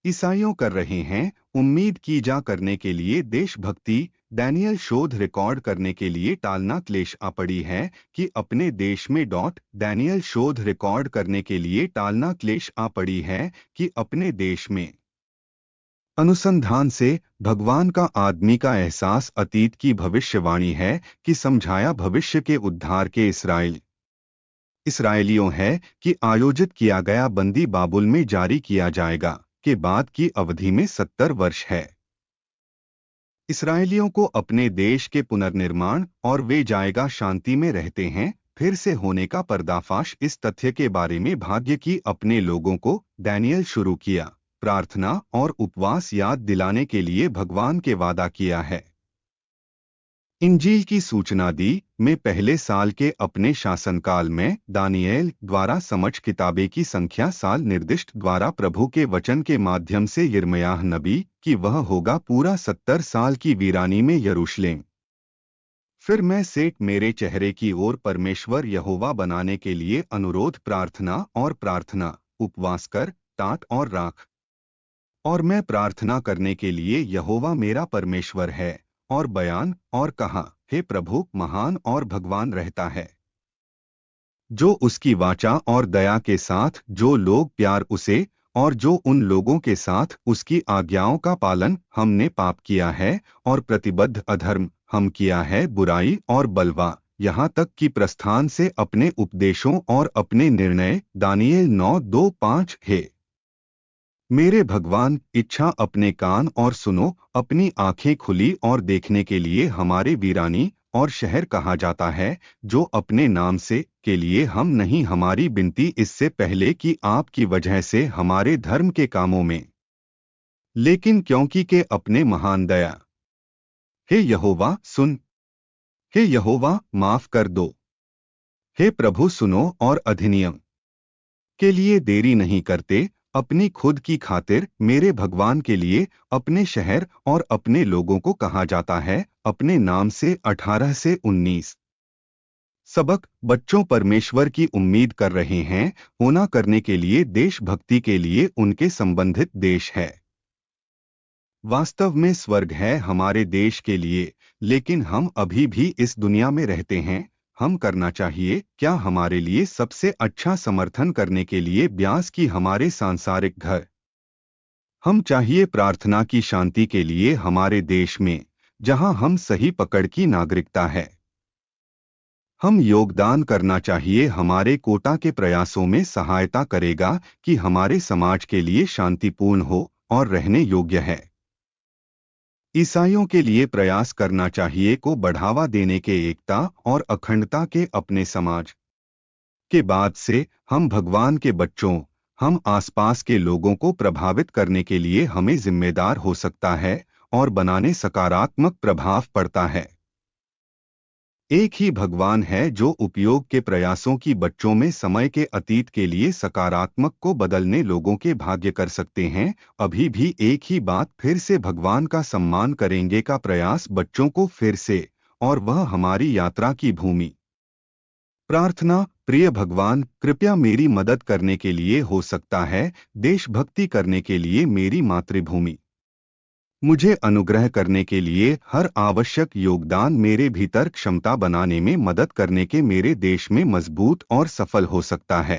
ईसाइयों कर रहे हैं। उम्मीद की जा करने के लिए देशभक्ति डैनियल शोध रिकॉर्ड करने के लिए टालना क्लेश आ पड़ी है कि अपने देश में डैनियल शोध रिकॉर्ड करने के लिए टालना क्लेश आ पड़ी है कि अपने देश में अनुसंधान से भगवान का आदमी का एहसास अतीत की भविष्यवाणी है कि समझाया भविष्य के उद्धार के इसराइलियों है कि आयोजित किया गया बंदी बाबुल में जारी किया जाएगा के बाद की अवधि में 70 वर्ष है। इसराइलियों को अपने देश के पुनर्निर्माण और वे जाएगा शांति में रहते हैं फिर से होने का पर्दाफाश इस तथ्य के बारे में भाग्य की अपने लोगों को डैनियल शुरू किया प्रार्थना और उपवास याद दिलाने के लिए भगवान के वादा किया है। इंजील की सूचना दी मैं पहले साल के अपने शासनकाल में दानिएल द्वारा समझ किताबें की संख्या साल निर्दिष्ट द्वारा प्रभु के वचन के माध्यम से यिर्मयाह नबी कि वह होगा पूरा 70 साल की वीरानी में यरूशलेम। फिर मैं सेठ मेरे चेहरे की ओर परमेश्वर यहोवा बनाने के लिए अनुरोध प्रार्थना उपवास कर टाट और राख और मैं प्रार्थना करने के लिए यहोवा मेरा परमेश्वर है और बयान और कहा हे प्रभु महान और भगवान रहता है जो उसकी वाचा और दया के साथ जो लोग प्यार उसे और जो उन लोगों के साथ उसकी आज्ञाओं का पालन हमने पाप किया है और प्रतिबद्ध अधर्म हम किया है बुराई और बलवा यहाँ तक कि प्रस्थान से अपने उपदेशों और अपने निर्णय दानिएल 9:2-5 है। मेरे भगवान इच्छा अपने कान और सुनो अपनी आंखें खुली और देखने के लिए हमारे वीरानी और शहर कहा जाता है जो अपने नाम से के लिए हम नहीं हमारी बिनती इससे पहले कि आपकी वजह से हमारे धर्म के कामों में लेकिन क्योंकि के अपने महान दया हे यहोवा सुन हे यहोवा माफ कर दो हे प्रभु सुनो और अधिनियम के लिए देरी नहीं करते अपनी खुद की खातिर मेरे भगवान के लिए अपने शहर और अपने लोगों को कहा जाता है अपने नाम से 18 से 19 सबक बच्चों परमेश्वर की उम्मीद कर रहे हैं होना करने के लिए देशभक्ति के लिए उनके संबंधित देश है। वास्तव में स्वर्ग है हमारे देश के लिए लेकिन हम अभी भी इस दुनिया में रहते हैं। हम करना चाहिए क्या हमारे लिए सबसे अच्छा समर्थन करने के लिए ब्यास की हमारे सांसारिक घर हम चाहिए प्रार्थना की शांति के लिए हमारे देश में जहां हम सही पकड़ की नागरिकता है। हम योगदान करना चाहिए हमारे कोटा के प्रयासों में सहायता करेगा कि हमारे समाज के लिए शांतिपूर्ण हो और रहने योग्य है। ईसाइयों के लिए प्रयास करना चाहिए को बढ़ावा देने के एकता और अखंडता के अपने समाज के बाद से हम भगवान के बच्चों हम आसपास के लोगों को प्रभावित करने के लिए हमें जिम्मेदार हो सकता है और बनाने सकारात्मक प्रभाव पड़ता है। एक ही भगवान है जो उपयोग के प्रयासों की बच्चों में समय के अतीत के लिए सकारात्मक को बदलने लोगों के भाग्य कर सकते हैं। अभी भी एक ही बात फिर से भगवान का सम्मान करेंगे का प्रयास बच्चों को फिर से और वह हमारी यात्रा की भूमि प्रार्थना प्रिय भगवान कृपया मेरी मदद करने के लिए हो सकता है देशभक्ति करने के लिए मेरी मातृभूमि मुझे अनुग्रह करने के लिए हर आवश्यक योगदान मेरे भीतर क्षमता बनाने में मदद करने के मेरे देश में मजबूत और सफल हो सकता है।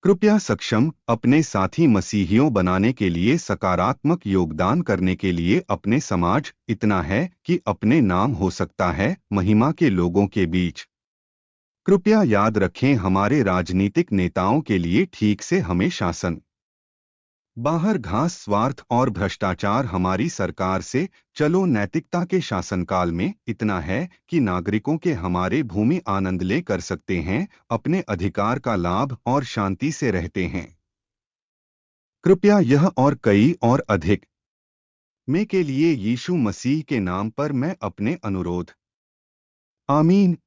कृपया सक्षम अपने साथी मसीहियों बनाने के लिए सकारात्मक योगदान करने के लिए अपने समाज इतना है कि अपने नाम हो सकता है महिमा के लोगों के बीच। कृपया याद रखें हमारे राजनीतिक नेताओं के लिए ठीक से हमें शासन बाहर घास स्वार्थ और भ्रष्टाचार हमारी सरकार से चलो नैतिकता के शासनकाल में इतना है कि नागरिकों के हमारे भूमि आनंद ले कर सकते हैं अपने अधिकार का लाभ और शांति से रहते हैं। कृपया यह और कई और अधिक में के लिए यीशु मसीह के नाम पर मैं अपने अनुरोध आमीन।